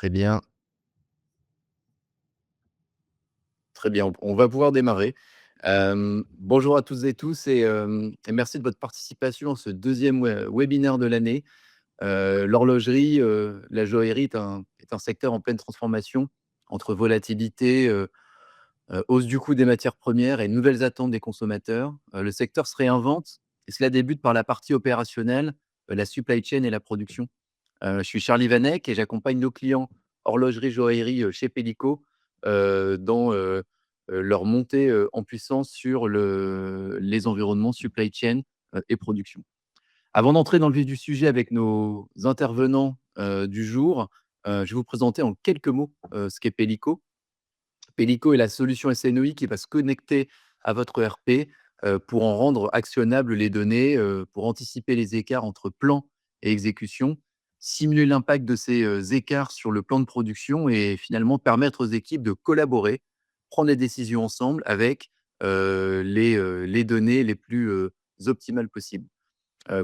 Très bien, très bien. On va pouvoir démarrer. Bonjour à toutes et tous et merci de votre participation à ce deuxième webinaire de l'année. L'horlogerie, la joaillerie est un secteur en pleine transformation entre volatilité, hausse du coût des matières premières et nouvelles attentes des consommateurs. Le secteur se réinvente et cela débute par la partie opérationnelle, la supply chain et la production. Je suis Charlie Vanek et j'accompagne nos clients horlogerie, joaillerie, chez Pellico, dans, leur montée, en puissance sur les environnements supply chain, et production. Avant d'entrer dans le vif du sujet avec nos intervenants, du jour, je vais vous présenter en quelques mots, ce qu'est Pellico. Pellico est la solution SNOI qui va se connecter à votre ERP, pour en rendre actionnables les données, pour anticiper les écarts entre plan et exécution, simuler l'impact de ces, écarts sur le plan de production et finalement permettre aux équipes de collaborer, prendre des décisions ensemble avec, les données les plus, optimales possibles.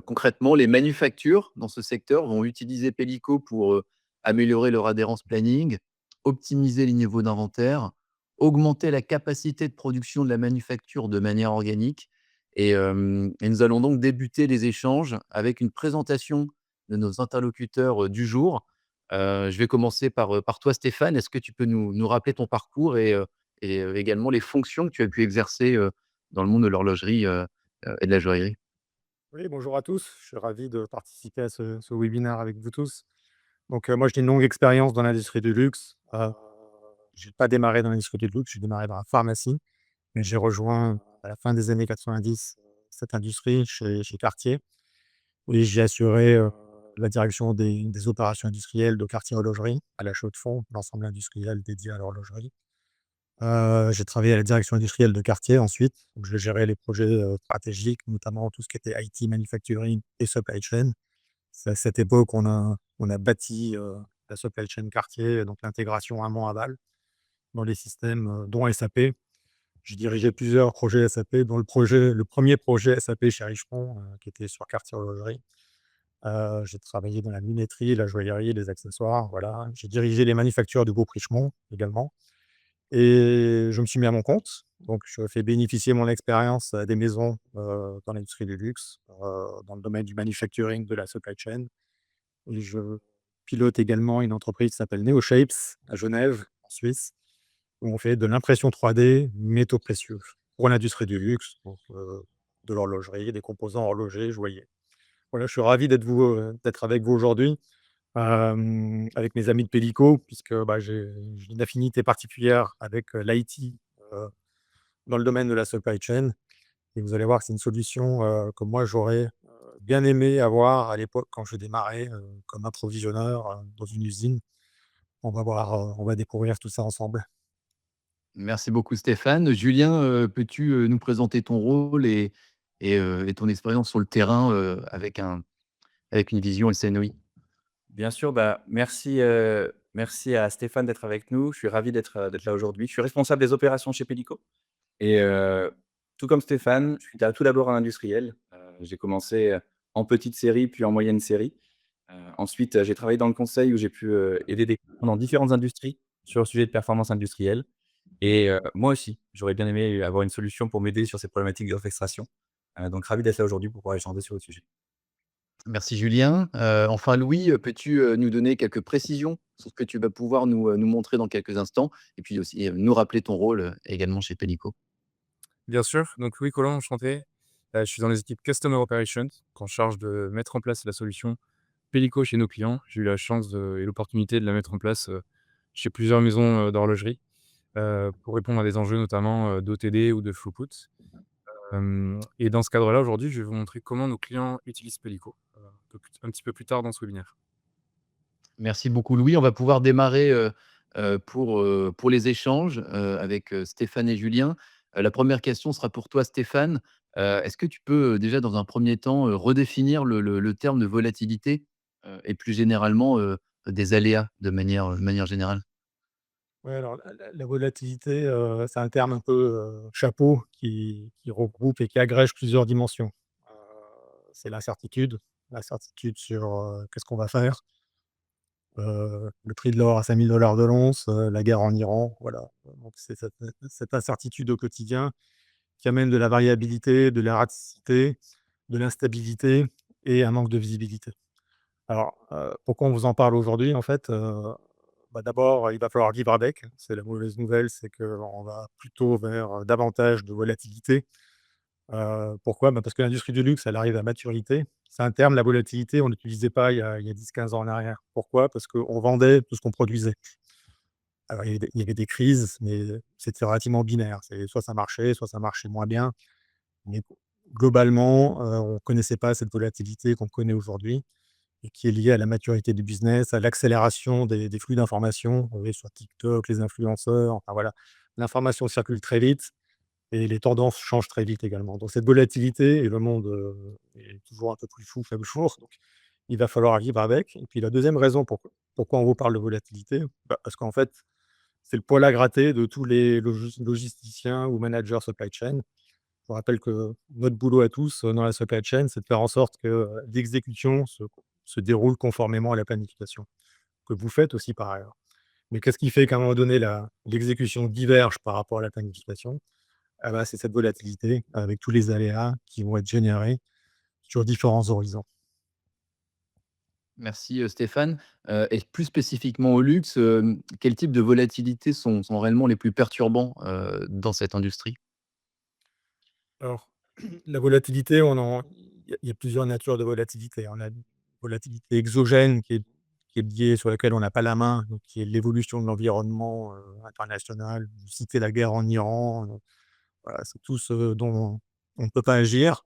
Concrètement, les manufactures dans ce secteur vont utiliser Pellico pour, améliorer leur adhérence planning, optimiser les niveaux d'inventaire, augmenter la capacité de production de la manufacture de manière organique et nous allons donc débuter les échanges avec une présentation de nos interlocuteurs, du jour. Je vais commencer par toi Stéphane. Est-ce que tu peux nous rappeler ton parcours et également les fonctions que tu as pu exercer, dans le monde de l'horlogerie, et de la joaillerie? Oui, bonjour à tous. Je suis ravi de participer à ce webinaire avec vous tous. Donc, moi, j'ai une longue expérience dans l'industrie du luxe. J'ai pas démarré dans l'industrie du luxe, j'ai démarré dans la pharmacie, mais j'ai rejoint à la fin des années 90 cette industrie chez Cartier, où j'ai assuré la direction des opérations industrielles de Cartier Horlogerie, à la chaux de fonds, l'ensemble industriel dédié à l'horlogerie. J'ai travaillé à la direction industrielle de Cartier ensuite, où je gérais les projets stratégiques, notamment tout ce qui était IT, manufacturing et supply chain. C'est à cette époque on a bâti la supply chain Cartier, donc l'intégration amont-aval dans les systèmes, dont SAP. J'ai dirigé plusieurs projets SAP, dont le premier projet SAP chez Richemont, qui était sur Cartier Horlogerie. J'ai travaillé dans la lunetterie, la joaillerie, les accessoires, voilà. J'ai dirigé les manufactures du groupe Richemont également et je me suis mis à mon compte. Donc je fais bénéficier mon expérience à des maisons, dans l'industrie du luxe, dans le domaine du manufacturing, de la supply chain. Et je pilote également une entreprise qui s'appelle NeoShapes à Genève, en Suisse, où on fait de l'impression 3D métaux précieux pour l'industrie du luxe, donc de l'horlogerie, des composants horlogers, joailliers. Voilà, je suis ravi d'être avec vous aujourd'hui, avec mes amis de Pellico puisque, bah, j'ai une affinité particulière avec, l'IT, heu, dans le domaine de la supply chain et vous allez voir que c'est une solution, que moi j'aurais, bien aimé avoir à l'époque quand je démarrais, comme approvisionneur, dans une usine. On va voir, on va découvrir tout ça ensemble. Merci beaucoup Stéphane. Julien, peux-tu, nous présenter ton rôle et ton expérience sur le terrain, avec une vision SNOI? Bien sûr, bah, merci à Stéphane d'être avec nous. Je suis ravi d'être là aujourd'hui. Je suis responsable des opérations chez Pellico et tout comme Stéphane, je suis tout d'abord un industriel. J'ai commencé, en petite série, puis en moyenne série. Ensuite, j'ai travaillé dans le conseil où j'ai pu, aider des clients dans différentes industries sur le sujet de performance industrielle et moi aussi, j'aurais bien aimé avoir une solution pour m'aider sur ces problématiques d'orchestration. Donc ravi d'être là aujourd'hui pour pouvoir échanger sur le sujet. Merci Julien. Enfin Louis, peux-tu, nous donner quelques précisions sur ce que tu vas pouvoir nous montrer dans quelques instants? Et puis aussi, nous rappeler ton rôle, également chez Pellico? Bien sûr, donc Louis Collin, enchanté. Je suis dans les équipes Customer Operations, en charge de mettre en place la solution Pellico chez nos clients. J'ai eu la chance et l'opportunité de la mettre en place, chez plusieurs maisons, d'horlogerie, pour répondre à des enjeux notamment, d'OTD ou de throughput. Et dans ce cadre-là, aujourd'hui, je vais vous montrer comment nos clients utilisent Pellico, un petit peu plus tard dans ce webinaire. Merci beaucoup Louis. On va pouvoir démarrer, pour les échanges, avec, Stéphane et Julien. La première question sera pour toi Stéphane. Est-ce que tu peux, déjà dans un premier temps, redéfinir le terme de volatilité, et plus généralement, des aléas de manière générale? Ouais, alors la volatilité, c'est un terme un peu, chapeau qui regroupe et qui agrège plusieurs dimensions. C'est l'incertitude sur, qu'est-ce qu'on va faire, le prix de l'or à 5 000 $ de l'once, la guerre en Iran, voilà. Donc c'est cette incertitude au quotidien qui amène de la variabilité, de l'erraticité, de l'instabilité et un manque de visibilité. Alors, pourquoi on vous en parle aujourd'hui? En fait, d'abord, il va falloir vivre avec. C'est la mauvaise nouvelle, c'est qu'on va plutôt vers, davantage de volatilité. Pourquoi? Parce que l'industrie du luxe, elle arrive à maturité. C'est un terme, la volatilité, on n'utilisait pas il y a 10-15 ans en arrière. Pourquoi? Parce qu'on vendait tout ce qu'on produisait. Alors il y avait des crises, mais c'était relativement binaire. C'est soit ça marchait, soit ça marchait moins bien. Mais globalement, on ne connaissait pas cette volatilité qu'on connaît aujourd'hui et qui est liée à la maturité du business, à l'accélération des flux d'informations. Vous voyez sur TikTok, les influenceurs, enfin voilà. L'information circule très vite et les tendances changent très vite également. Donc cette volatilité et le monde, est toujours un peu plus fou chaque jour, donc il va falloir vivre avec. Et puis la deuxième raison pourquoi on vous parle de volatilité, parce qu'en fait, c'est le poil à gratter de tous les logisticiens ou managers supply chain. Je vous rappelle que notre boulot à tous, dans la supply chain, c'est de faire en sorte que, l'exécution se déroule conformément à la planification, que vous faites aussi par ailleurs. Mais qu'est-ce qui fait qu'à un moment donné, l'exécution diverge par rapport à la planification? Ah bah, c'est cette volatilité avec tous les aléas qui vont être générés sur différents horizons. Merci, Stéphane. Et plus spécifiquement au luxe, quel type de volatilité sont réellement les plus perturbants, dans cette industrie? Alors, la volatilité, il y a plusieurs natures de volatilité. On a une volatilité exogène qui est liée, sur laquelle on n'a pas la main, donc qui est l'évolution de l'environnement, international. Vous citez la guerre en Iran, voilà, c'est tout ce dont on ne peut pas agir.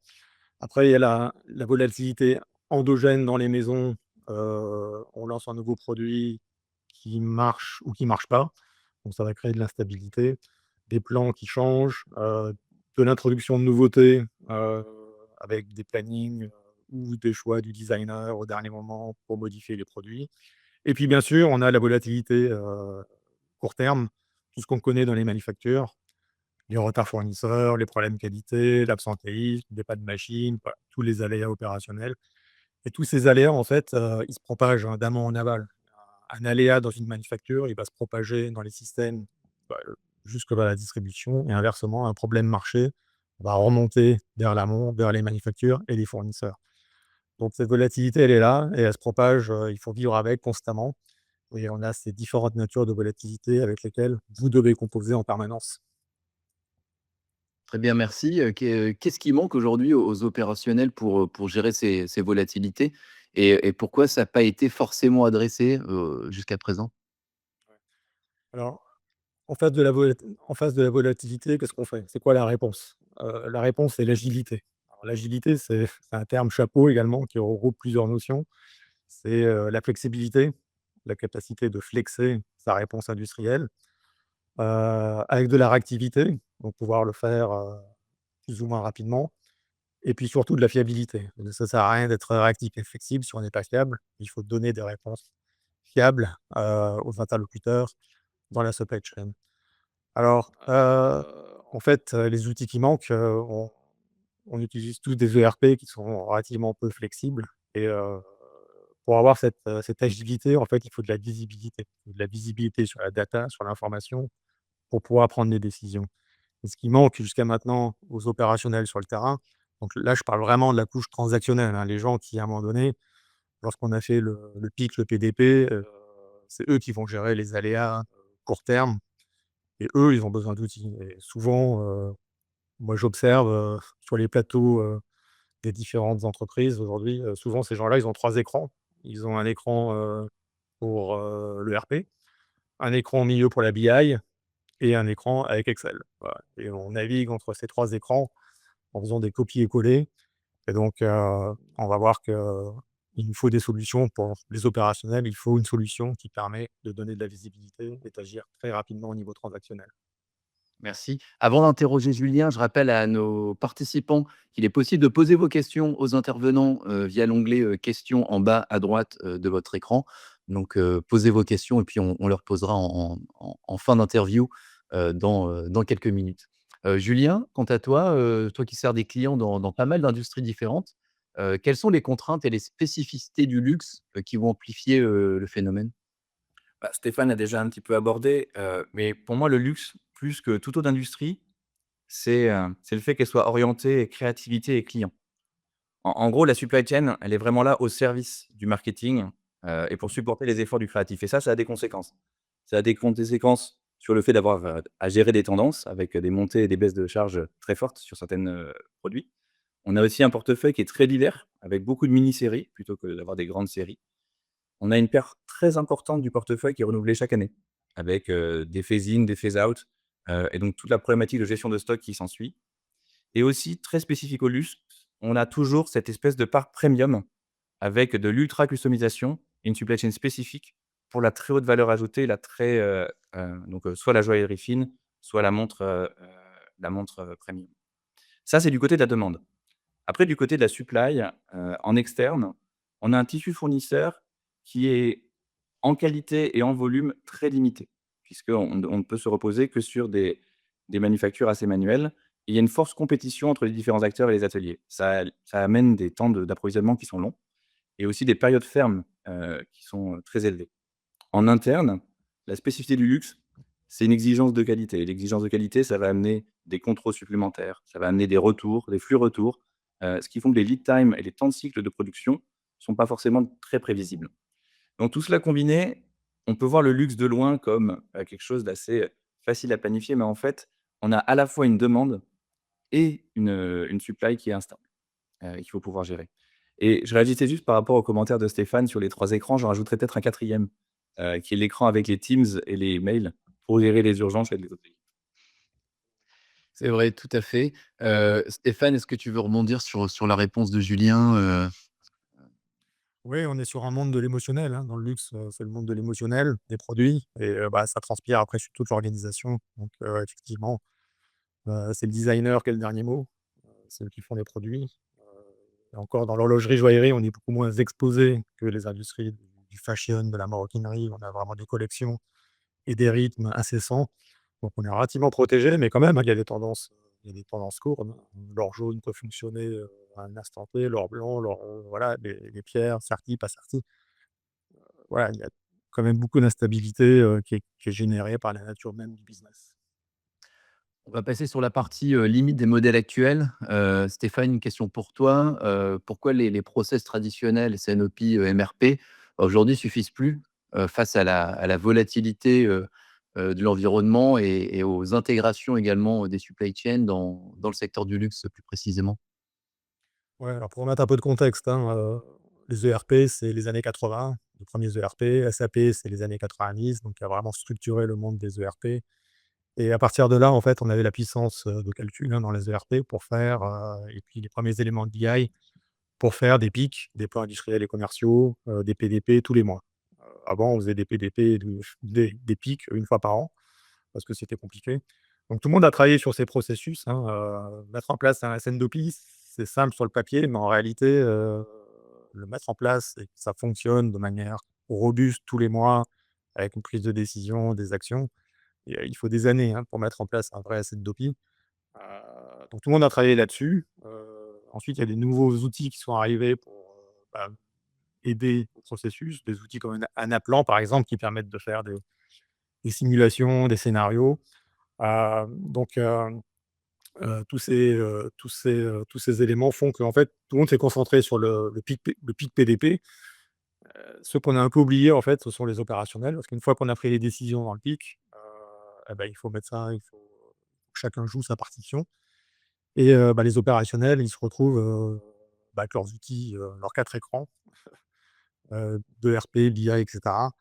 Après, il y a la volatilité endogène dans les maisons. On lance un nouveau produit qui marche ou qui marche pas, donc ça va créer de l'instabilité, des plans qui changent, de l'introduction de nouveautés, avec des plannings, ou des choix du designer au dernier moment pour modifier les produits. Et puis, bien sûr, on a la volatilité, court terme, tout ce qu'on connaît dans les manufactures, les retards fournisseurs, les problèmes qualité, l'absentéisme, des pannes de machines, voilà, tous les aléas opérationnels. Et tous ces aléas, en fait, ils se propagent, hein, d'amont en aval. Un aléa dans une manufacture, il va se propager dans les systèmes, bah, jusque vers la distribution et inversement, un problème marché va remonter vers l'amont, vers les manufactures et les fournisseurs. Donc cette volatilité, elle est là et elle se propage, il faut vivre avec constamment et on a ces différentes natures de volatilité avec lesquelles vous devez composer en permanence. Très bien, merci. Qu'est-ce qui manque aujourd'hui aux opérationnels pour gérer ces volatilités et pourquoi ça n'a pas été forcément adressé, jusqu'à présent? Alors, en face de la volatilité, qu'est-ce qu'on fait? C'est quoi la réponse? La réponse, c'est l'agilité. Alors l'agilité, c'est un terme chapeau également qui regroupe plusieurs notions. C'est, la flexibilité, la capacité de flexer sa réponse industrielle, avec de la réactivité, donc pouvoir le faire, plus ou moins rapidement et puis surtout de la fiabilité. Ça sert à rien d'être réactif et flexible si on n'est pas fiable. Il faut donner des réponses fiables, aux interlocuteurs dans la supply chain. Alors, en fait, les outils qui manquent, on utilise tous des ERP qui sont relativement peu flexibles et pour avoir cette agilité, en fait, il faut de la visibilité. Il faut de la visibilité sur la data, sur l'information pour pouvoir prendre des décisions. Et ce qui manque jusqu'à maintenant aux opérationnels sur le terrain, donc là, je parle vraiment de la couche transactionnelle, hein. Les gens qui, à un moment donné, lorsqu'on a fait le pic, le PDP, c'est eux qui vont gérer les aléas, court terme et eux, ils ont besoin d'outils et souvent, moi j'observe, sur les plateaux, des différentes entreprises aujourd'hui, souvent ces gens-là, ils ont 3 écrans. Ils ont un écran, pour, le RP, un écran au milieu pour la BI et un écran avec Excel. Voilà et on navigue entre ces 3 écrans en faisant des copier-coller et donc on va voir qu'il nous faut des solutions pour les opérationnels. Il faut une solution qui permet de donner de la visibilité et d'agir très rapidement au niveau transactionnel. Merci. Avant d'interroger Julien, je rappelle à nos participants qu'il est possible de poser vos questions aux intervenants, via l'onglet, questions en bas à droite, de votre écran. Donc, posez vos questions et puis on leur posera en fin d'interview, dans quelques minutes. Julien, quant à toi, toi qui sers des clients dans pas mal d'industries différentes, quelles sont les contraintes et les spécificités du luxe, qui vont amplifier, le phénomène? Bah, Stéphane a déjà un petit peu abordé, mais pour moi, le luxe, plus que toute autre industrie, c'est le fait qu'elle soit orientée créativité et client. En gros, la supply chain, elle est vraiment là au service du marketing, et pour supporter les efforts du créatif et ça a des conséquences. Ça a des conséquences sur le fait d'avoir, à gérer des tendances avec, des montées et des baisses de charges, très fortes sur certaines, produits. On a aussi un portefeuille qui est très divers, avec beaucoup de mini-séries plutôt que d'avoir des grandes séries. On a une part très importante du portefeuille qui est renouvelée chaque année, avec, des phase in, des phase out, et donc toute la problématique de gestion de stock qui s'ensuit. Et aussi très spécifique au luxe, on a toujours cette espèce de part premium avec de l'ultra customisation et une supply chain spécifique pour la très haute valeur ajoutée, la très, donc, soit la joaillerie fine, soit la montre, premium. Ça, c'est du côté de la demande. Après, du côté de la supply, en externe, on a un tissu fournisseur qui est en qualité et en volume très limité, puisqu'on ne peut se reposer que sur des manufactures assez manuelles. Et il y a une force compétition entre les différents acteurs et les ateliers. Ça amène des temps d'approvisionnement qui sont longs et aussi des périodes fermes, qui sont, très élevées. En interne, la spécificité du luxe, c'est une exigence de qualité. L'exigence de qualité, ça va amener des contrôles supplémentaires, ça va amener des retours, des flux retours, ce qui font que les lead time et les temps de cycle de production sont pas forcément très prévisibles. Donc tout cela combiné, on peut voir le luxe de loin comme, quelque chose d'assez, facile à planifier, mais en fait, on a à la fois une demande et une supply qui est instable, qu'il faut pouvoir gérer. Et je réagissais juste par rapport aux commentaires de Stéphane sur les 3 écrans, j'en rajouterais peut-être un quatrième, qui est l'écran avec les Teams et les mails pour gérer les urgences et les autres. C'est vrai, tout à fait. Stéphane, est-ce que tu veux rebondir sur la réponse de Julien, Oui, on est sur un monde de l'émotionnel, hein. Dans le luxe, c'est le monde de l'émotionnel, des produits et bah, ça transpire après sur toute l'organisation. Donc effectivement, c'est le designer qui a le dernier mot. C'est eux qui font les produits. Et encore dans l'horlogerie, joaillerie, on est beaucoup moins exposé que les industries du fashion, de la maroquinerie. On a vraiment des collections et des rythmes incessants. Donc on est relativement protégé, mais quand même, hein, il y a des tendances courtes, hein. L'or jaune peut fonctionner, à un instant T, l'or blanc, l'or, voilà, les pierres serties, pas serties. Voilà, il y a quand même beaucoup d'instabilité, qui est générée par la nature même du business. on va passer sur la partie, limite des modèles actuels. Stéphane, une question pour toi. Pourquoi les process traditionnels SNOP, MRP, aujourd'hui suffisent plus, face à la volatilité, de l'environnement et aux intégrations également, des supply chain dans le secteur du luxe plus précisément? Ouais, alors pour remettre un peu de contexte, hein, les ERP, c'est les années 80, les premiers ERP. SAP, c'est les années 90, donc qui a vraiment structuré le monde des ERP et à partir de là, en fait, on avait la puissance, de calcul, hein, dans les ERP pour faire, et puis les premiers éléments de BI pour faire des pics, des plans industriels et commerciaux, des PDP tous les mois. Avant, on faisait des PDP des pics une fois par an parce que c'était compliqué. Donc tout le monde a travaillé sur ces processus, hein, mettre en place un SNDOPI, c'est simple sur le papier, mais en réalité, le mettre en place et que ça fonctionne de manière robuste tous les mois avec une prise de décision, des actions, et il faut des années, hein, pour mettre en place un vrai SNDOPI. Donc tout le monde a travaillé là-dessus. Ensuite, il y a des nouveaux outils qui sont arrivés pour, bah, aider au processus, des outils comme un Anaplan, par exemple, qui permettent de faire des simulations, des scénarios. Donc tous ces éléments font qu'en fait, tout le monde s'est concentré sur le pic PDP. Ceux qu'on a un peu oubliés, en fait, ce sont les opérationnels, parce qu'une fois qu'on a pris les décisions dans le pic, et bah, il faut mettre ça, il faut que chacun joue sa partition et bah, les opérationnels, ils se retrouvent, bah, avec leurs outils, leurs 4 écrans, d'ERP, d'IA et cetera,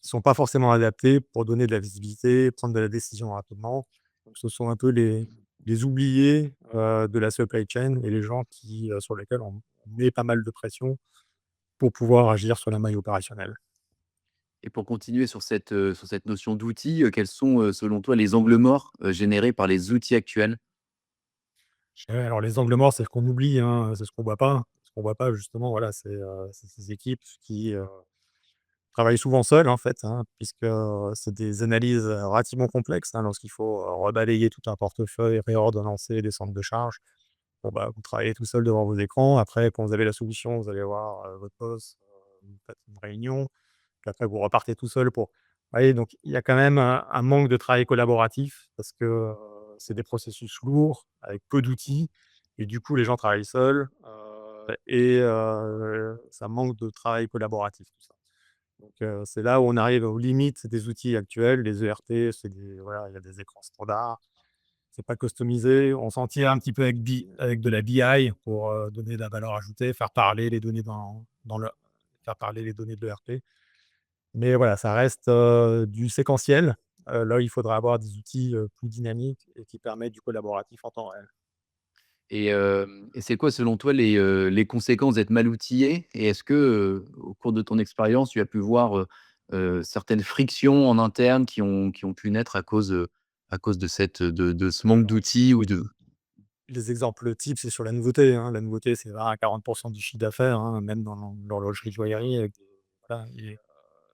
qui sont pas forcément adaptés pour donner de la visibilité, prendre de la décision rapidement. Donc ce sont un peu les oubliés, de la supply chain et les gens sur lesquels on met pas mal de pression pour pouvoir agir sur la maille opérationnelle. Et pour continuer sur cette notion d'outils, quels sont, selon toi, les angles morts, générés par les outils actuels? Je dirais alors les angles morts, c'est ce qu'on oublie, hein, c'est ce qu'on voit pas. Ce qu'on voit pas justement, voilà, c'est ces équipes qui, travaillent souvent seules en fait, hein, puisque, c'est des analyses, relativement complexes, hein, lorsqu'il faut, rebalayer tout un portefeuille, réordonnancer des centres de charge. Bon, bah, vous travaillez tout seul devant vos écrans. Après, quand vous avez la solution, vous allez voir, votre boss, vous faites une réunion, puis après vous repartez tout seul pour voyez, donc il y a quand même un manque de travail collaboratif parce que, c'est des processus lourds avec peu d'outils et du coup, les gens travaillent seuls, et ça manque de travail collaboratif, tout ça. Donc c'est là où on arrive aux limites des outils actuels. Les ERP, c'est des voilà, il y a des écrans standards, c'est pas customisé. On s'en tire un petit peu avec de la BI pour, donner de la valeur ajoutée, faire parler les données dans le faire parler les données de l'ERP. Mais voilà, ça reste, du séquentiel. Là, il faudra avoir des outils, plus dynamiques et qui permettent du collaboratif en temps réel. Et c'est quoi selon toi les conséquences d'être mal outillé? Et est-ce que, au cours de ton expérience, tu as pu voir, certaines frictions en interne qui ont pu naître à cause de de ce manque d'outils ou de Les exemples types, c'est sur la nouveauté, hein. La nouveauté, c'est 20 à 40 du chiffre d'affaires, hein, même dans l'horlogerie-joaillerie avec des voilà et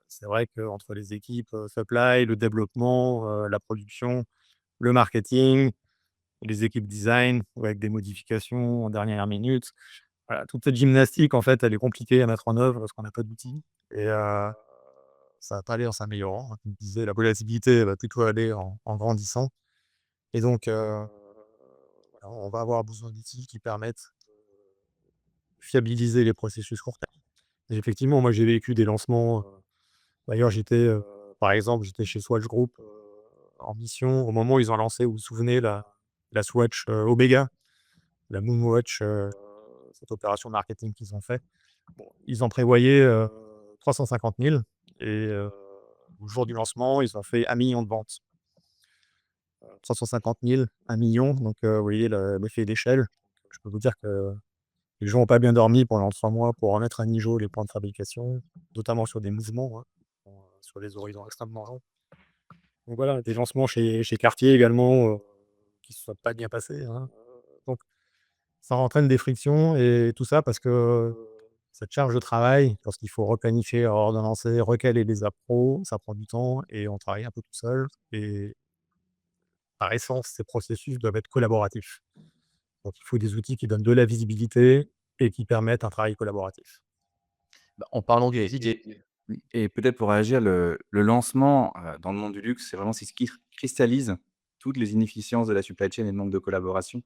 c'est vrai qu'entre les équipes, supply, le développement, la production, le marketing, les équipes design ou avec des modifications en dernière minute. Voilà, toute cette gymnastique, en fait, elle est compliquée à mettre en œuvre parce qu'on n'a pas d'outils et ça va pas aller en s'améliorant, hein. Comme je disais, la volatilité, elle va plutôt aller en grandissant et donc voilà, on va avoir besoin d'outils qui permettent de fiabiliser les processus court terme. Et effectivement, moi, j'ai vécu des lancements, d'ailleurs, par exemple, j'étais chez Swatch Group, en mission au moment où ils ont lancé, vous vous souvenez, la Swatch, Omega, la Moonwatch, cette opération marketing qu'ils ont fait. Bon, ils en prévoyaient, 350 000 et au jour du lancement, ils ont fait 1 000 000 de ventes. 350 000, 1 000 000, donc vous voyez l'effet d'échelle. Je peux vous dire que les gens n'ont pas bien dormi pendant 3 mois pour remettre à niveau les points de fabrication, notamment sur des mouvements, hein, sur des horizons extrêmement longs. Donc voilà, des lancements chez Cartier également, qui ne se sont pas bien passés, hein, donc ça entraîne des frictions et tout ça parce que cette charge de travail, lorsqu'il faut replanifier, ordonnancer, recaler les appros, ça prend du temps et on travaille un peu tout seul et par essence, ces processus doivent être collaboratifs. Donc il faut des outils qui donnent de la visibilité et qui permettent un travail collaboratif. bah, en parlant Et d'outils, et et peut-être pour réagir, le lancement, dans le monde du luxe, c'est ce qui cristallise toutes les inefficiences de la supply chain et le manque de collaboration.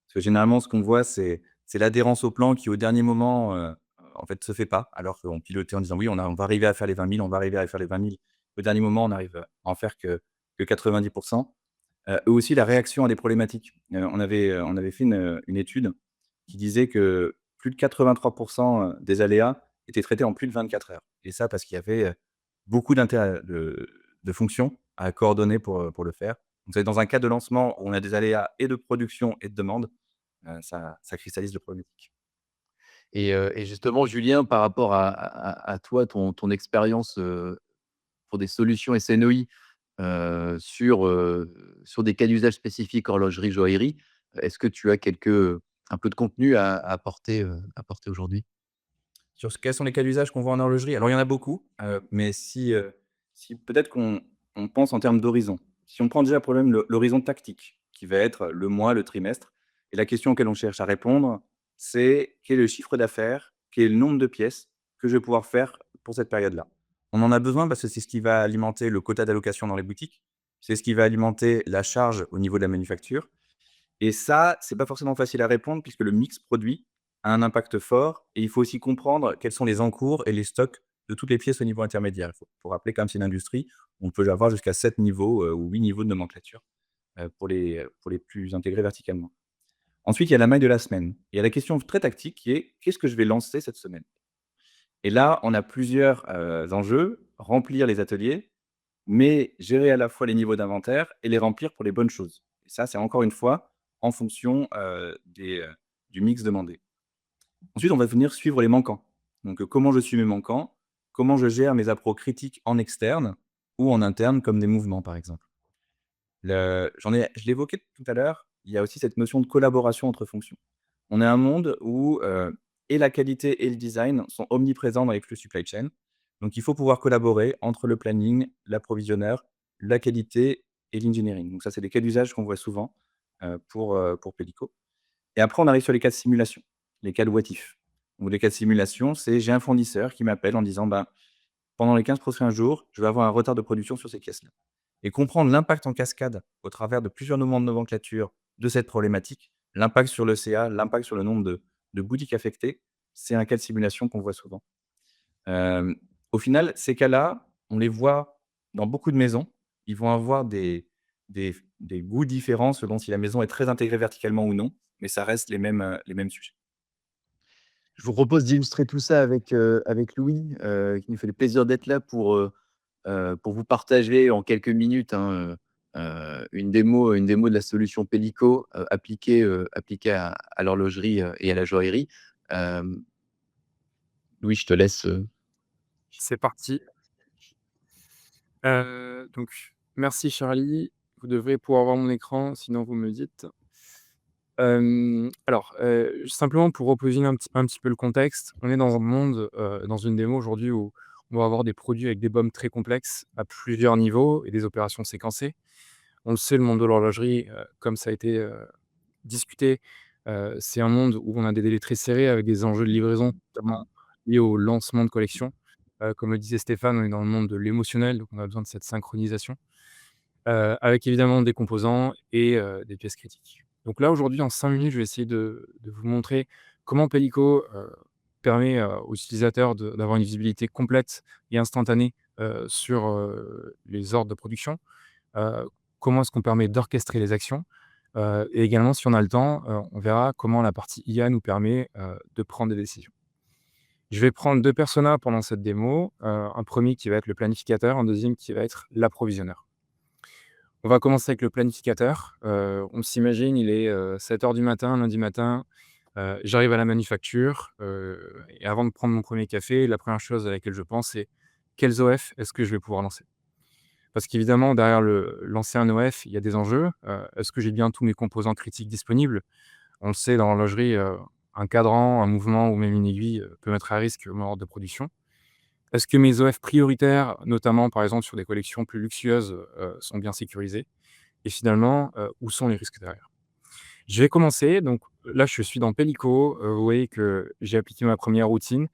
Parce que généralement, ce qu'on voit, c'est l'adhérence au plan qui, au dernier moment, en fait, se fait pas, alors qu'on pilotait en disant: «Oui, on va arriver à faire les 20 000, on va arriver à faire les 20 000». Au dernier moment, on arrive à en faire que 90. Eux aussi, la réaction à des problématiques. On avait fait une étude qui disait que plus de 83 des aléas étaient traités en plus de 24 heures et ça parce qu'il y avait, beaucoup de fonctions à coordonner pour le faire. Donc c'est dans un cas de lancement où on a des aléas et de production et de demande, ça cristallise le problématique. et justement, Julien, par rapport à toi, ton expérience, pour des solutions SNOI, sur des cas d'usage spécifiques horlogerie, joaillerie, est-ce que tu as un peu de contenu à apporter aujourd'hui? Sur ce quels sont les cas d'usage qu'on voit en horlogerie? Alors il y en a beaucoup, mais si peut-être qu'on pense en termes d'horizon. Si on prend déjà pour l'horizon tactique, qui va être le mois, le trimestre et la question auquel on cherche à répondre, c'est: «Quel est le chiffre d'affaires? Quel est le nombre de pièces que je vais pouvoir faire pour cette période-là?» On en a besoin parce que c'est ce qui va alimenter le quota d'allocation dans les boutiques, c'est ce qui va alimenter la charge au niveau de la manufacture et ça, c'est pas forcément facile à répondre puisque le mix produit a un impact fort et il faut aussi comprendre quels sont les encours et les stocks de toutes les pièces au niveau intermédiaire. Il faut rappeler quand même c'est une industrie, on peut avoir jusqu'à 7 niveaux, ou 8 niveaux de nomenclature, pour les plus intégrés verticalement. Ensuite, il y a la maille de la semaine. Il y a la question très tactique qui est: «Qu'est-ce que je vais lancer cette semaine?» Et là, on a plusieurs, enjeux: remplir les ateliers, mais gérer à la fois les niveaux d'inventaire et les remplir pour les bonnes choses. Et ça, c'est encore une fois en fonction, du mix demandé. Ensuite, on va venir suivre les manquants. Donc, comment je suis mes manquants? Comment je gère mes appros critiques en externe ou en interne, comme des mouvements, par exemple. Je l'évoquais tout à l'heure, il y a aussi cette notion de collaboration entre fonctions. On est un monde où, et la qualité et le design sont omniprésents dans les flux supply chain. Donc il faut pouvoir collaborer entre le planning, l'approvisionneur, la qualité et l'engineering. Donc ça, c'est des cas d'usage qu'on voit souvent, pour Pellico. Et après, on arrive sur les cas de simulation, les cas de what if. Donc les cas de simulation, c'est j'ai un fournisseur qui m'appelle en disant: «Ben, pendant les 15 prochains jours, je vais avoir un retard de production sur ces pièces-là. Et comprendre l'impact en cascade au travers de plusieurs moments de nomenclature de cette problématique, l'impact sur le CA, l'impact sur le nombre de boutiques affectées, c'est un cas de simulation qu'on voit souvent. Hem, Au final, ces cas-là, on les voit dans beaucoup de maisons. Ils vont avoir des goûts différents selon si la maison est très intégrée verticalement ou non, mais ça reste les mêmes sujets. Je vous propose d'illustrer tout ça avec Louis, qui nous fait le plaisir d'être là pour vous partager en quelques minutes, hein, une démo de la solution Pelico, appliquée à l'horlogerie, et à la joaillerie. Hem, Louis, je te laisse, C'est parti. Donc merci Charlie. Vous devrez pouvoir voir mon écran, sinon vous me le dites. Simplement pour reposer un petit peu le contexte, on est dans un monde, dans une démo aujourd'hui où on va avoir des produits avec des BOM très complexes à plusieurs niveaux et des opérations séquencées. On le sait, le monde de l'horlogerie, comme ça a été, discuté, c'est un monde où on a des délais très serrés avec des enjeux de livraison, notamment liés au lancement de collection. Comme le disait Stéphane, on est dans le monde de l'émotionnel, donc on a besoin de cette synchronisation, avec évidemment des composants et des pièces critiques. Donc là, aujourd'hui, en 5 minutes, je vais essayer de vous montrer comment Pellico, permet, aux utilisateurs d'avoir une visibilité complète et instantanée, sur, les ordres de production. Heu, Comment est-ce qu'on permet d'orchestrer les actions? Et également, si on a le temps, on verra comment la partie IA nous permet, de prendre des décisions. Je vais prendre 2 personas pendant cette démo, un premier qui va être le planificateur, un deuxième qui va être l'approvisionneur. On va commencer avec le planificateur. On s'imagine, il est, 7 heures du matin, lundi matin, j'arrive à la manufacture, et avant de prendre mon premier café, la première chose à laquelle je pense, c'est: «Quels OF est-ce que je vais pouvoir lancer?» Parce qu'évidemment, derrière lancer un OF, il y a des enjeux. Est-ce que j'ai bien tous mes composants critiques disponibles? On le sait, dans l'horlogerie, un cadran, un mouvement ou même une aiguille, peut mettre à risque mon ordre de production. Est-ce que mes OF prioritaires, notamment par exemple sur des collections plus luxueuses, sont bien sécurisés? Et finalement, où sont les risques derrière? Je vais commencer, donc là, je suis dans Pellico, vous voyez que j'ai appliqué ma première routine.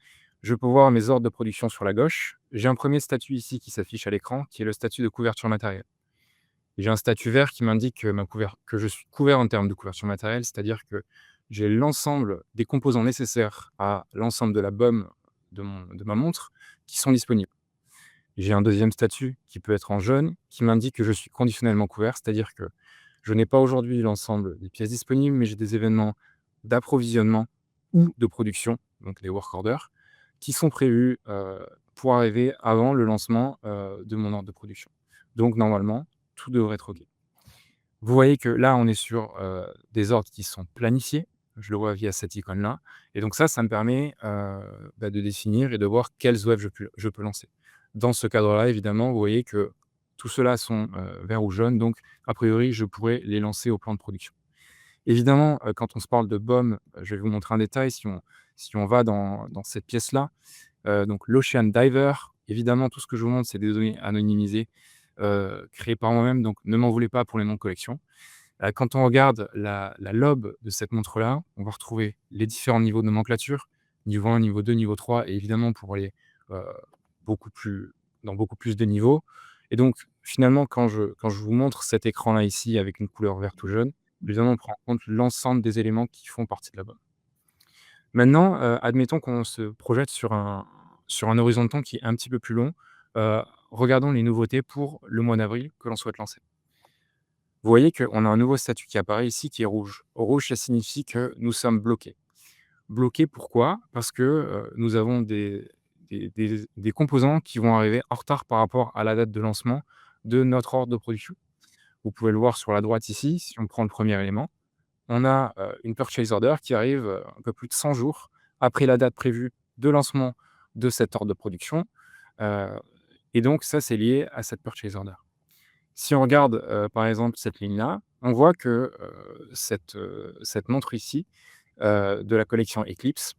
Je peux voir mes ordres de production sur la gauche. J'ai un premier statut ici qui s'affiche à l'écran, qui est le statut de couverture matérielle. J'ai un statut vert qui m'indique que je suis couvert en termes de couverture matérielle, c'est-à-dire que j'ai l'ensemble des composants nécessaires à l'ensemble de la BOM de ma montre qui sont disponibles. J'ai un deuxième statut qui peut être en jaune, qui m'indique que je suis conditionnellement couvert, c'est-à-dire que je n'ai pas aujourd'hui l'ensemble des pièces disponibles, mais j'ai des événements d'approvisionnement ou de production, donc les work orders, qui sont prévus, pour arriver avant le lancement, de mon ordre de production. Donc normalement, tout devrait être OK. Vous voyez que là, on est sur, des ordres qui sont planifiés. Je le vois via cette icône-là et donc ça me permet, de définir et de voir quels OF je peux lancer. Dans ce cadre-là, évidemment, vous voyez que tout ceux-là sont, verts ou jaunes, donc a priori, je pourrais les lancer au plan de production. Évidemment, quand on se parle de BOM, je vais vous montrer un détail si on va dans cette pièce-là, donc l'Ocean Diver, évidemment, tout ce que je vous montre, c'est des données anonymisées, créées par moi-même, donc ne m'en voulez pas pour les noms de collection. Quand on regarde la lobe de cette montre-là, on va retrouver les différents niveaux de nomenclature, niveau 1, niveau 2, niveau 3 et évidemment pour aller, heu, beaucoup plus dans beaucoup plus de niveaux et donc finalement quand je vous montre cet écran-là ici avec une couleur verte ou jaune, évidemment on prend en compte l'ensemble des éléments qui font partie de la BOM. Maintenant, admettons qu'on se projette sur un horizon de temps qui est un petit peu plus long. Regardons les nouveautés pour le mois d'avril que l'on souhaite lancer. Vous voyez qu'on a un nouveau statut qui apparaît ici qui est rouge. Rouge, ça signifie que nous sommes bloqués. Bloqués pourquoi? Parce que, nous avons des composants qui vont arriver en retard par rapport à la date de lancement de notre ordre de production. Vous pouvez le voir sur la droite ici, si on prend le premier élément. On a, une purchase order qui arrive, un peu plus de 100 jours après la date prévue de lancement de cet ordre de production, heu et donc ça, c'est lié à cette purchase order. Si on regarde, par exemple cette ligne-là, on voit que, cette montre ici, de la collection Eclipse,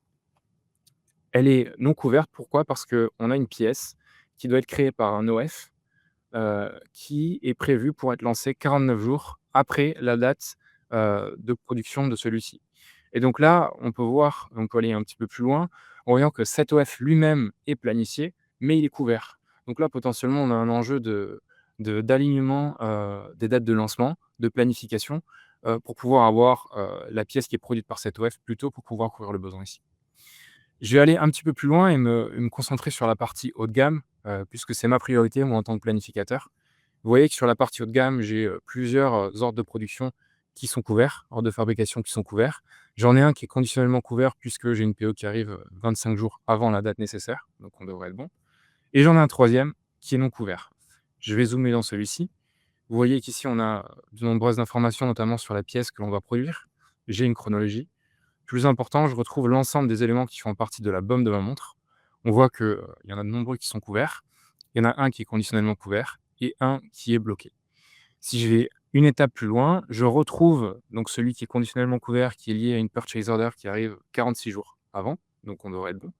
elle est non couverte. Pourquoi? Parce qu'on a une pièce qui doit être créée par un OF, qui est prévu pour être lancé 49 jours après la date, de production de celui-ci et donc là, on peut aller un petit peu plus loin en voyant que cet OF lui-même est planifié, mais il est couvert. Donc là, potentiellement, on a un enjeu d'alignement des dates de lancement, de planification, pour pouvoir avoir la pièce qui est produite par cette OF plutôt pour pouvoir couvrir le besoin ici. Je vais aller un petit peu plus loin et me concentrer sur la partie haut de gamme, puisque c'est ma priorité, moi, en tant que planificateur. Vous voyez que sur la partie haut de gamme, j'ai plusieurs ordres de production qui sont couverts, ordres de fabrication qui sont couverts. J'en ai un qui est conditionnellement couvert puisque j'ai une PO qui arrive 25 jours avant la date nécessaire, donc on devrait être bon. Et j'en ai un troisième qui est non couvert. Je vais zoomer dans celui-ci. Vous voyez qu'ici, on a de nombreuses informations, notamment sur la pièce que l'on va produire. J'ai une chronologie. Plus important, je retrouve l'ensemble des éléments qui font partie de la BOM de ma montre. On voit qu'il y en a de nombreux qui sont couverts. Il y en a un qui est conditionnellement couvert et un qui est bloqué. Si je vais une étape plus loin, je retrouve donc celui qui est conditionnellement couvert, qui est lié à une purchase order qui arrive 46 jours avant, donc on devrait être bon.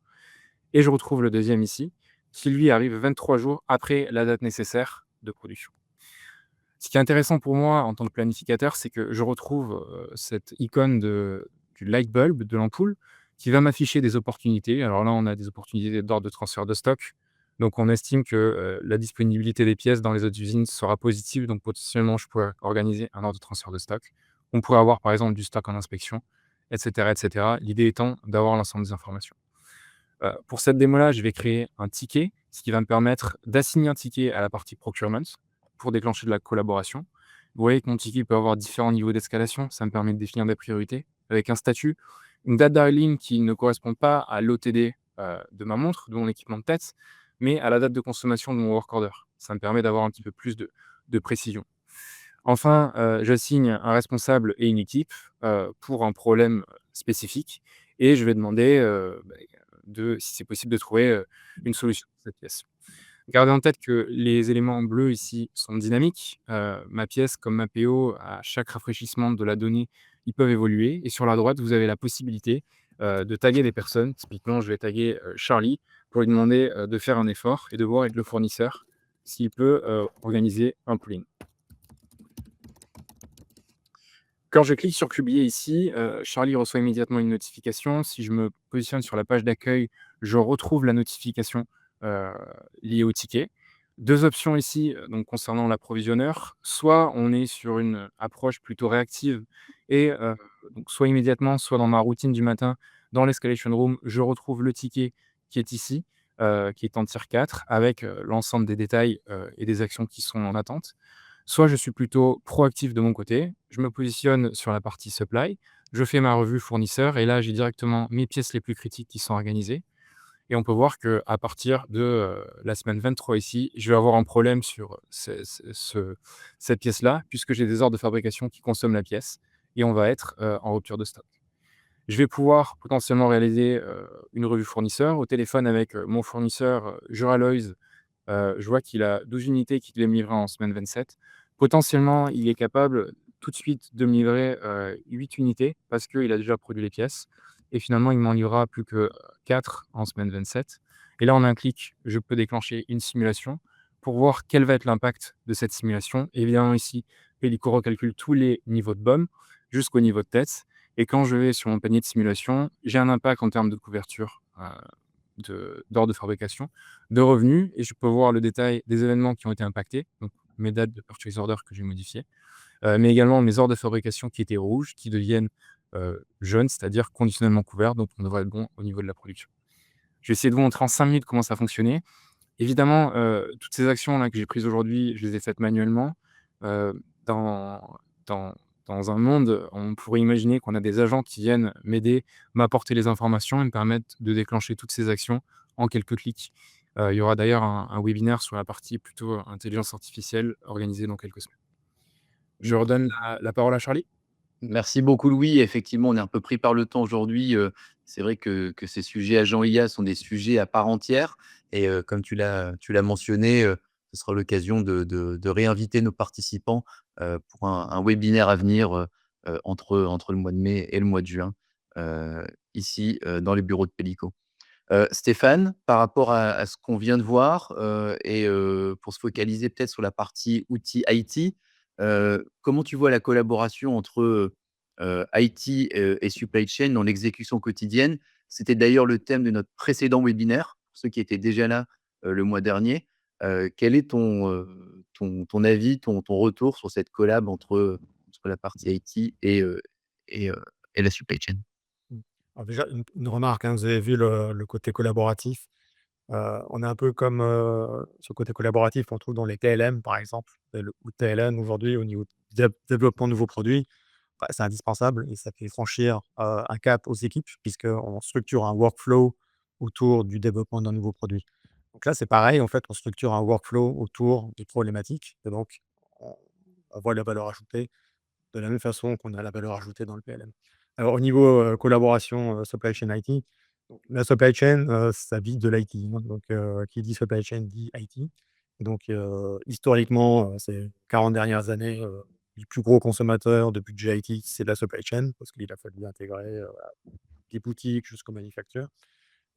Et je retrouve le deuxième ici, qui lui arrive 23 jours après la date nécessaire de production. Ce qui est intéressant pour moi en tant que planificateur, c'est que je retrouve cette icône du light bulb, de l'ampoule, qui va m'afficher des opportunités. Alors là, on a des opportunités d'ordre de transfert de stock. Donc, on estime que la disponibilité des pièces dans les autres usines sera positive. Donc, potentiellement, je pourrais organiser un ordre de transfert de stock. On pourrait avoir, par exemple, du stock en inspection, etc., etc. L'idée étant d'avoir l'ensemble des informations. Pour cette démo-là, je vais créer un ticket, ce qui va me permettre d'assigner un ticket à la partie procurement pour déclencher de la collaboration. Vous voyez que mon ticket peut avoir différents niveaux d'escalation. Ça me permet de définir des priorités avec un statut, une date d'arrivée qui ne correspond pas à l'OTD de ma montre, de mon équipement de tête, mais à la date de consommation de mon work order. Ça me permet d'avoir un petit peu plus de précision. Enfin, j'assigne un responsable et une équipe pour un problème spécifique et je vais demander si c'est possible de trouver une solution pour cette pièce. Gardez en tête que les éléments bleus ici sont dynamiques. Ma pièce comme ma PO, à chaque rafraîchissement de la donnée, ils peuvent évoluer. Et sur la droite, vous avez la possibilité de taguer des personnes. Typiquement, je vais taguer Charlie pour lui demander de faire un effort et de voir avec le fournisseur s'il peut organiser un pooling. Quand je clique sur publier ici, Charlie reçoit immédiatement une notification. Si je me positionne sur la page d'accueil, je retrouve la notification liée au ticket. 2 options ici, donc concernant l'approvisionneur. Soit on est sur une approche plutôt réactive et donc soit immédiatement, soit dans ma routine du matin, dans l'escalation room, je retrouve le ticket qui est ici, qui est en tier 4 avec l'ensemble des détails et des actions qui sont en attente. Soit je suis plutôt proactif de mon côté, je me positionne sur la partie supply, je fais ma revue fournisseur et là, j'ai directement mes pièces les plus critiques qui sont organisées et on peut voir qu'à partir de, la semaine 23 ici, je vais avoir un problème sur cette pièce-là puisque j'ai des ordres de fabrication qui consomment la pièce et on va être, en rupture de stock. Je vais pouvoir potentiellement réaliser, une revue fournisseur. Au téléphone avec, mon fournisseur, Duraloys, je vois qu'il a 12 unités qu'il devait me livrer en semaine 27. Potentiellement, il est capable tout de suite de me livrer 8 unités parce qu'il a déjà produit les pièces. Et finalement, il m'en livrera plus que 4 en semaine 27. Et là, en un clic, je peux déclencher une simulation pour voir quel va être l'impact de cette simulation. Évidemment, ici, Pellico recalcule tous les niveaux de BOM jusqu'au niveau de tête. Et quand je vais sur mon panier de simulation, j'ai un impact en termes de couverture d'ordre de fabrication, de revenus, et je peux voir le détail des événements qui ont été impactés, donc mes dates de purchase order que j'ai modifiées, mais également mes ordres de fabrication qui étaient rouges, qui deviennent jaunes, c'est-à-dire conditionnellement couverts, donc on devrait être bon au niveau de la production. Je vais essayer de vous montrer en 5 minutes comment ça fonctionnait. Évidemment, toutes ces actions-là que j'ai prises aujourd'hui, je les ai faites manuellement. Dans, dans, dans un monde, on pourrait imaginer qu'on a des agents qui viennent m'aider, m'apporter les informations et me permettre de déclencher toutes ces actions en quelques clics. Il y aura d'ailleurs un webinaire sur la partie plutôt intelligence artificielle organisé dans quelques semaines. Je redonne la parole à Charlie. Merci beaucoup Louis. Effectivement, on est un peu pris par le temps aujourd'hui. C'est vrai que ces sujets agents IA sont des sujets à part entière et comme tu l'as mentionné, ce sera l'occasion de réinviter nos participants, pour un webinaire à venir, entre le mois de mai et le mois de juin, ici, dans les bureaux de Pellico. Stéphane, par rapport à ce qu'on vient de voir, et pour se focaliser peut-être sur la partie outils IT, comment tu vois la collaboration entre, IT, et supply chain dans l'exécution quotidienne? C'était d'ailleurs le thème de notre précédent webinaire. Pour ceux qui étaient déjà là, le mois dernier. Quel est ton avis, ton retour sur cette collab entre la partie IT et heu et la supply chain? Mmh. Alors déjà, une remarque, hein, vous avez vu le côté collaboratif. On est un peu comme, ce côté collaboratif qu'on trouve dans les TLM, par exemple, ou TLM aujourd'hui au niveau du développement de nouveaux produits. Bah, c'est indispensable et ça fait franchir, un cap aux équipes puisqu'on structure un workflow autour du développement d'un nouveau produit. Donc là, c'est pareil, en fait, on structure un workflow autour des problématiques et donc on voit la valeur ajoutée de la même façon qu'on a la valeur ajoutée dans le PLM. Alors au niveau, collaboration, supply chain IT, donc la supply chain, ça vit de l'IT, hein, donc qui dit supply chain dit IT. Donc historiquement, ces 40 dernières années, les plus gros consommateurs de budget IT, c'est de la supply chain parce qu'il a fallu intégrer, des boutiques jusqu'aux manufactures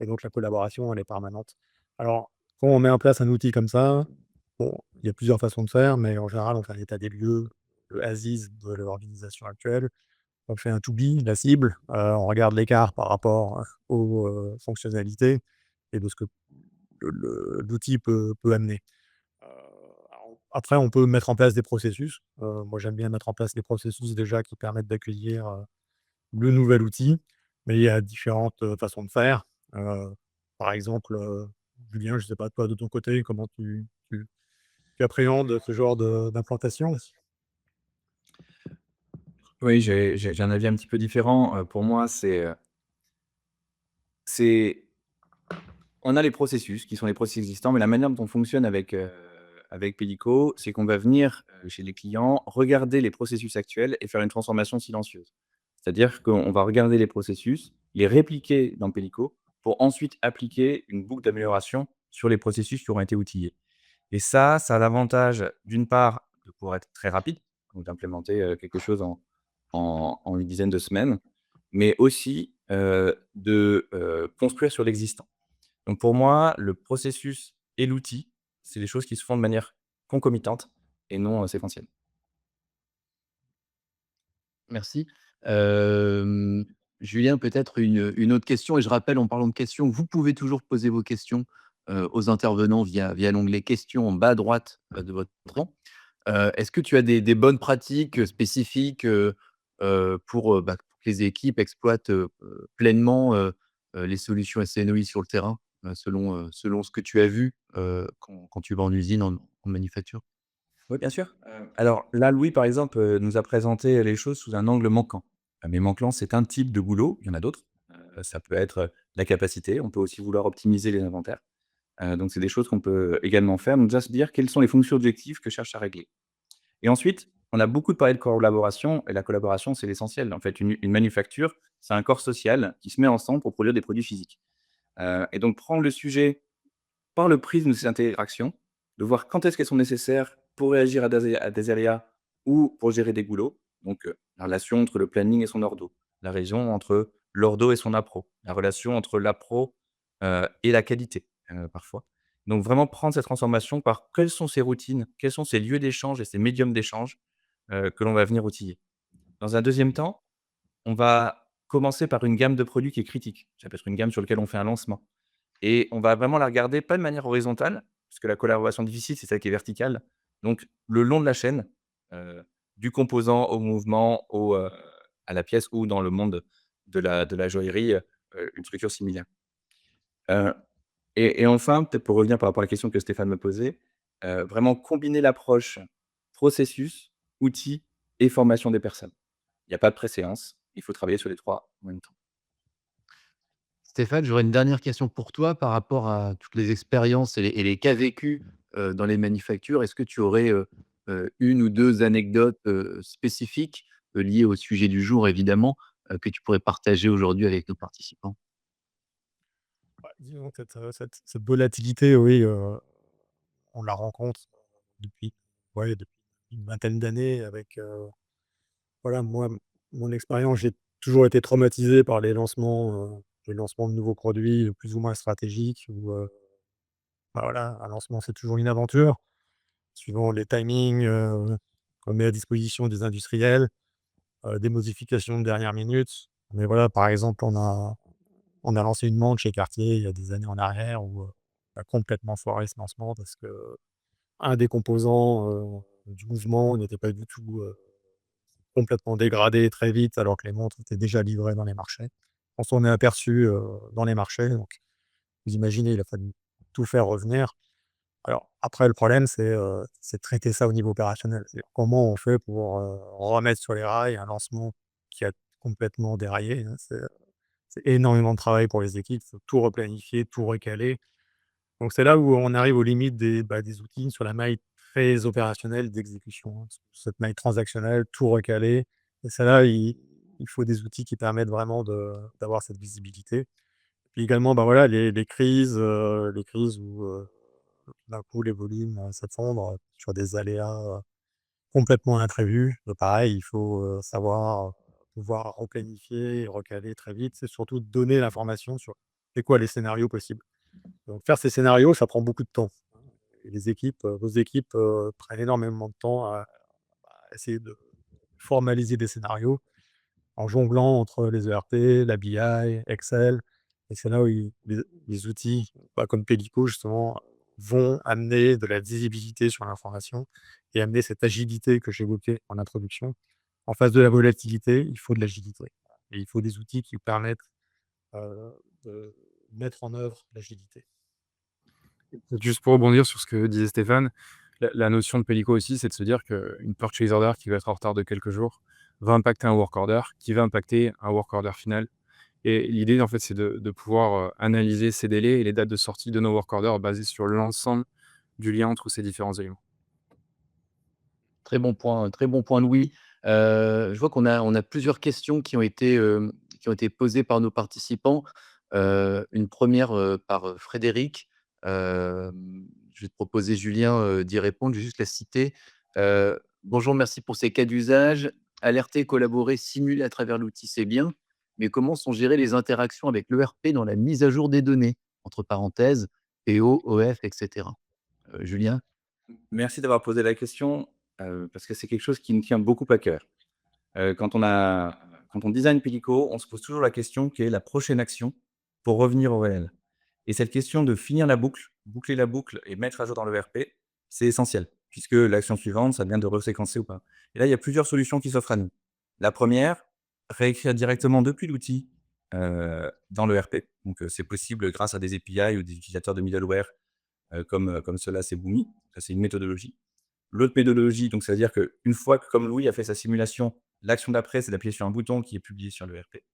et donc la collaboration, elle est permanente. Alors quand on met en place un outil comme ça, bon, il y a plusieurs façons de faire, mais en général, on fait un état des lieux, le as-is de l'organisation actuelle. On fait un to be, la cible, on regarde l'écart par rapport, aux, fonctionnalités et de ce que l'outil peut amener. Alors après, on peut mettre en place des processus. Moi, j'aime bien mettre en place des processus déjà qui permettent d'accueillir, le nouvel outil, mais il y a différentes, façons de faire. Heu, Par exemple, Julien, je ne sais pas toi de ton côté, comment tu appréhendes ce genre d'implantation? Oui, j'ai un avis un petit peu différent. Pour moi, c'est on a les processus qui sont les processus existants, mais la manière dont on fonctionne avec Pelico, c'est qu'on va venir, chez les clients, regarder les processus actuels et faire une transformation silencieuse. C'est-à-dire qu'on va regarder les processus, les répliquer dans Pelico pour ensuite appliquer une boucle d'amélioration sur les processus qui auront été outillés. Et ça a l'avantage, d'une part, de pouvoir être très rapide, donc d'implémenter, quelque chose en une dizaine de semaines, mais aussi, de construire sur l'existant. Donc pour moi, le processus et l'outil, c'est des choses qui se font de manière concomitante et non, séquentielle. Merci. Hem, Julien, peut-être une autre question et je rappelle en parlant de questions, vous pouvez toujours poser vos questions, aux intervenants via l'onglet questions en bas à droite, de votre écran. Est-ce que tu as des bonnes pratiques, spécifiques, pour que les équipes exploitent, pleinement, les solutions SNOI sur le terrain, selon ce que tu as vu, quand tu vas en usine, en manufacture? Oui, bien sûr. Alors là, Louis, par exemple, nous a présenté les choses sous un angle manquant. Mais manquant, c'est un type de boulot, il y en a d'autres. Ça peut être, la capacité, on peut aussi vouloir optimiser les inventaires. Donc c'est des choses qu'on peut également faire. Donc déjà se dire quelles sont les fonctions objectives que je cherche à régler. Et ensuite, on a beaucoup parlé de collaboration et la collaboration, c'est l'essentiel. En fait, une manufacture, c'est un corps social qui se met ensemble pour produire des produits physiques. Et donc prendre le sujet par le prisme de ces interactions, de voir quand est-ce qu'elles sont nécessaires pour réagir à des aléas ou pour gérer des goulots. Donc, la relation entre le planning et son ordo, la relation entre l'ordo et son appro, la relation entre l'appro, et la qualité, parfois. Donc vraiment prendre cette transformation par quelles sont ces routines, quels sont ces lieux d'échange et ces médiums d'échange, que l'on va venir outiller. Dans un deuxième temps, on va commencer par une gamme de produits qui est critique. Ça peut être une gamme sur lequel on fait un lancement. Et on va vraiment la regarder, pas de manière horizontale, parce que la collaboration difficile, c'est celle qui est verticale. Donc le long de la chaîne, heu, du composant au mouvement, à la pièce ou dans le monde de la joaillerie, une structure similaire. Heu et enfin, peut-être pour revenir par rapport à la question que Stéphane me posait, vraiment combiner l'approche processus, outils et formation des personnes. Il y a pas de préséance, il faut travailler sur les 3 en même temps. Stéphane, j'aurais une dernière question pour toi par rapport à toutes les expériences et les cas vécus, dans les manufactures. Est-ce que tu aurais, 1 ou 2 anecdotes, spécifiques, liées au sujet du jour évidemment, que tu pourrais partager aujourd'hui avec nos participants? Bah, disons que cette volatilité, oui, on la rencontre depuis ouais, depuis une vingtaine d'années avec, voilà, moi, mon expérience, j'ai toujours été traumatisé par les lancements de nouveaux produits, plus ou moins stratégiques où, bah, voilà, un lancement, c'est toujours une aventure, suivant les timings, qu'on met à disposition des industriels, des modifications de dernière minute. Mais voilà, par exemple, on a lancé une montre chez Cartier il y a des années en arrière où, a complètement foiré ce lancement parce qu'un des composants, du mouvement n'était pas du tout, complètement dégradé très vite alors que les montres étaient déjà livrées dans les marchés. On s'en est aperçu, dans les marchés, donc vous imaginez, il a fallu tout faire revenir. Alors après le problème c'est de traiter ça au niveau opérationnel. C'est-à-dire comment on fait pour, remettre sur les rails un lancement qui a complètement déraillé, hein. C'est énormément de travail pour les équipes, il faut tout replanifier, tout recaler. Donc c'est là où on arrive aux limites des outils sur la maille très opérationnelle d'exécution, hein. Cette maille transactionnelle, tout recaler et c'est là, il faut des outils qui permettent vraiment d'avoir cette visibilité. Puis également, bah, voilà, les crises où, d'un coup les volumes, s'effondrent, sur des aléas, complètement imprévus. Pareil, il faut, savoir, pouvoir replanifier et recaler très vite. C'est surtout donner l'information sur c'est quoi les scénarios possibles. Donc faire ces scénarios, ça prend beaucoup de temps et les équipes, vos équipes, prennent énormément de temps à essayer de formaliser des scénarios en jonglant entre les ERP, la BI, Excel et c'est là où les outils, bah, comme Pelico justement, vont amener de la visibilité sur l'information et amener cette agilité que j'évoquais en introduction. En face de la volatilité, il faut de l'agilité et il faut des outils qui permettent, de mettre en œuvre l'agilité. Juste pour rebondir sur ce que disait Stéphane, la notion de Pelico aussi, c'est de se dire qu'une purchase order qui va être en retard de quelques jours va impacter un work order, qui va impacter un work order final. Et l'idée, en fait, c'est de pouvoir analyser ces délais et les dates de sortie de nos work orders basés sur l'ensemble du lien entre ces différents éléments. Très bon point Louis. Je vois qu'on a plusieurs questions qui ont été posées par nos participants. Une première par Frédéric. Je vais te proposer Julien, d'y répondre. Je vais juste la citer. «Bonjour, merci pour ces cas d'usage. Alerter, collaborer, simuler à travers l'outil, c'est bien, mais comment sont gérées les interactions avec l'ERP dans la mise à jour des données?» Entre parenthèses, PO, OF et cetera. Julien? Merci d'avoir posé la question, parce que c'est quelque chose qui me tient beaucoup à cœur. Quand on design Pelico, on se pose toujours la question: quelle est la prochaine action pour revenir au réel? Et cette question de finir la boucle, boucler la boucle et mettre à jour dans le l'ERP, c'est essentiel, puisque l'action suivante, ça devient de reséquencer ou pas. Et là, il y a plusieurs solutions qui s'offrent à nous. La première, réécrire directement depuis l'outil, dans le l'ERP. Donc, c'est possible grâce à des API ou des utilisateurs de middleware, comme cela, c'est Boomi. Ça, c'est une méthodologie. L'autre méthodologie, donc ça veut dire qu'une fois que, comme Louis a fait sa simulation, l'action d'après, c'est d'appuyer sur un bouton qui est publié sur le l'ERP.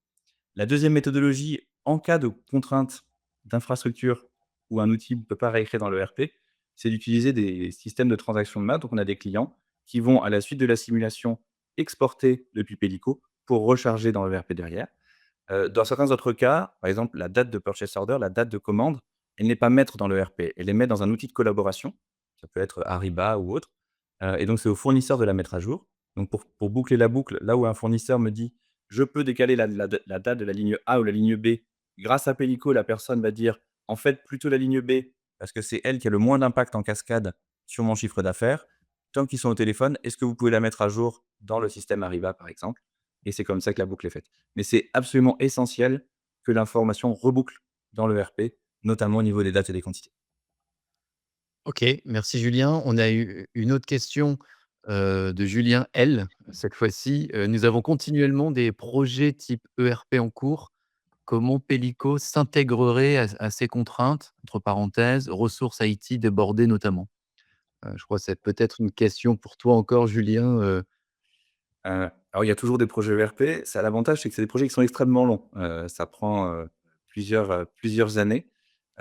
La deuxième méthodologie, en cas de contrainte d'infrastructure où un outil ne peut pas réécrire dans le l'ERP, c'est d'utiliser des systèmes de transaction de maths. Donc on a des clients qui vont, à la suite de la simulation, exporter depuis Pelico pour recharger dans le l'ERP derrière. Dans certains autres cas, par exemple, la date de purchase order, la date de commande, elle n'est pas mettre dans le l'ERP, elle est mettre dans un outil de collaboration. Ça peut être Ariba ou autre, et donc c'est au fournisseur de la mettre à jour. Donc pour boucler la boucle, là où un fournisseur me dit: «Je peux décaler la date de la ligne A ou la ligne B», grâce à Pelico, la personne va dire: «En fait, plutôt la ligne B, parce que c'est elle qui a le moins d'impact en cascade sur mon chiffre d'affaires. Tant qu'ils sont au téléphone, est-ce que vous pouvez la mettre à jour dans le système Ariba?» par exemple, et c'est comme ça que la boucle est faite. Mais c'est absolument essentiel que l'information reboucle dans le l'ERP, notamment au niveau des dates et des quantités. OK, merci Julien. On a eu une autre question, de Julien L. Cette fois-ci, «Nous avons continuellement des projets type ERP en cours. Comment Pelico s'intégrerait à ces contraintes?» Entre parenthèses, ressources IT débordées notamment. Je crois que c'est peut-être une question pour toi encore Julien, Alors il y a toujours des projets ERP. Ça a l'avantage, c'est que c'est des projets qui sont extrêmement longs. Ça prend, plusieurs années.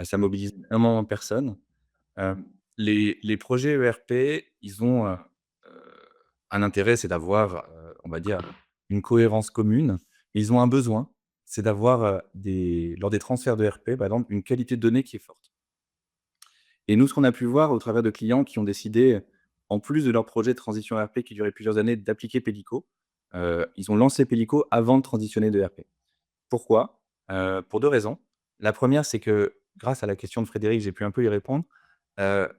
Ça mobilise énormément de personnes. Les projets ERP, ils ont, un intérêt, c'est d'avoir, on va dire, une cohérence commune. Ils ont un besoin, c'est d'avoir, lors des transferts de d'ERP, par exemple, une qualité de données qui est forte. Et nous, ce qu'on a pu voir au travers de clients qui ont décidé, en plus de leur projet de transition ERP qui durait plusieurs années, d'appliquer Pelico, ils ont lancé Pelico avant de transitionner de d'ERP. Pourquoi? Pour 2 raisons. La première, c'est que grâce à la question de Frédéric, j'ai pu un peu y répondre. Heu,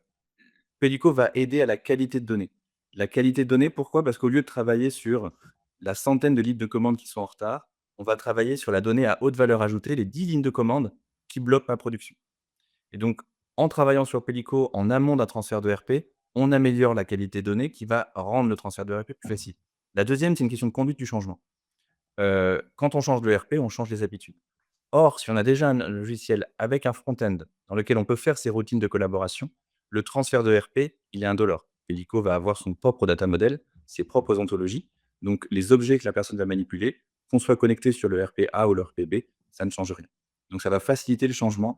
Pelico va aider à la qualité de données. La qualité de données, pourquoi? Parce qu'au lieu de travailler sur la centaine de lignes de commande qui sont en retard, on va travailler sur la donnée à haute valeur ajoutée, les 10 lignes de commande qui bloquent ma production. Et donc, en travaillant sur Pelico en amont d'un transfert de RP, on améliore la qualité donnée qui va rendre le transfert de RP plus facile. La deuxième, c'est une question de conduite du changement. Quand on change de RP, on change les habitudes. Or, si on a déjà un logiciel avec un front-end dans lequel on peut faire ses routines de collaboration, le transfert de RP, il est indolore. Pelico va avoir son propre data model, ses propres ontologies. Donc, les objets que la personne va manipuler, qu'on soit connecté sur le RP A ou le RP B, ça ne change rien. Donc, ça va faciliter le changement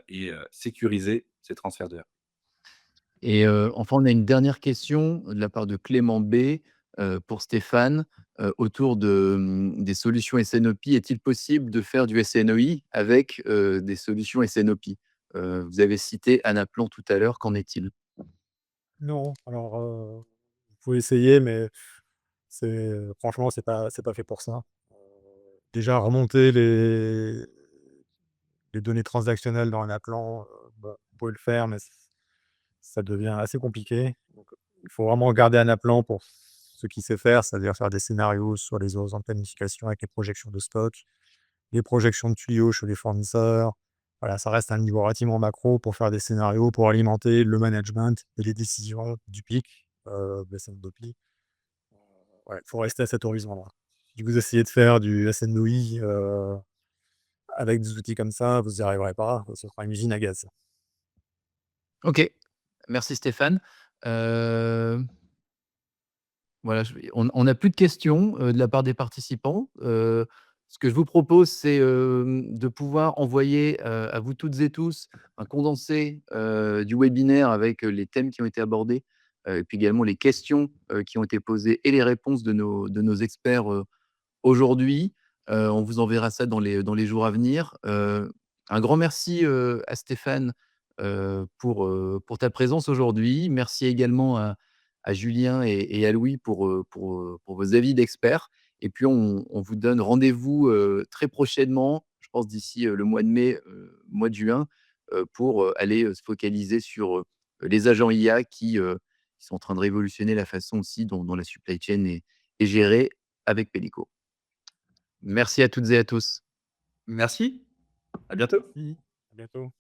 et sécuriser ces transferts de RP. Et enfin, on a une dernière question de la part de Clément B, pour Stéphane, autour des solutions SNOP. Est-il possible de faire du SNOI avec, des solutions SNOP? Vous avez cité Anaplan tout à l'heure, qu'en est-il? Non, alors, vous pouvez essayer, mais franchement, c'est pas fait pour ça. Déjà remonter les données transactionnelles dans un Aplan, bah, vous pouvez le faire, mais ça devient assez compliqué. Donc, il faut vraiment garder un Aplan pour ce qu'il sait faire, c'est-à-dire faire des scénarios sur les horizons de planification avec les projections de stock, les projections de tuyaux chez les fournisseurs. Voilà, ça reste un niveau relativement macro pour faire des scénarios, pour alimenter le management et les décisions du PIC, SNOP. Ouais, il faut rester à cet horizon-là. Si vous essayez de faire du SNOI, avec des outils comme ça, vous n'y arriverez pas, ce sera une usine à gaz. OK, merci Stéphane. Heu, voilà, on n'a plus de questions, de la part des participants. Ce que je vous propose, c'est, de pouvoir envoyer, à vous toutes et tous un condensé, du webinaire avec, les thèmes qui ont été abordés, et puis également les questions, qui ont été posées et les réponses de nos experts, aujourd'hui. On vous enverra ça dans les jours à venir. Un grand merci, à Stéphane, pour ta présence aujourd'hui. Merci également à Julien et à Louis pour vos avis d'experts. Et puis on vous donne rendez-vous, très prochainement, je pense d'ici, le mois de mai, mois de juin, pour, aller, se focaliser sur, les agents IA qui sont en train de révolutionner la façon aussi dont la supply chain est gérée avec Pelico. Merci à toutes et à tous. Merci, à bientôt. Merci, à bientôt.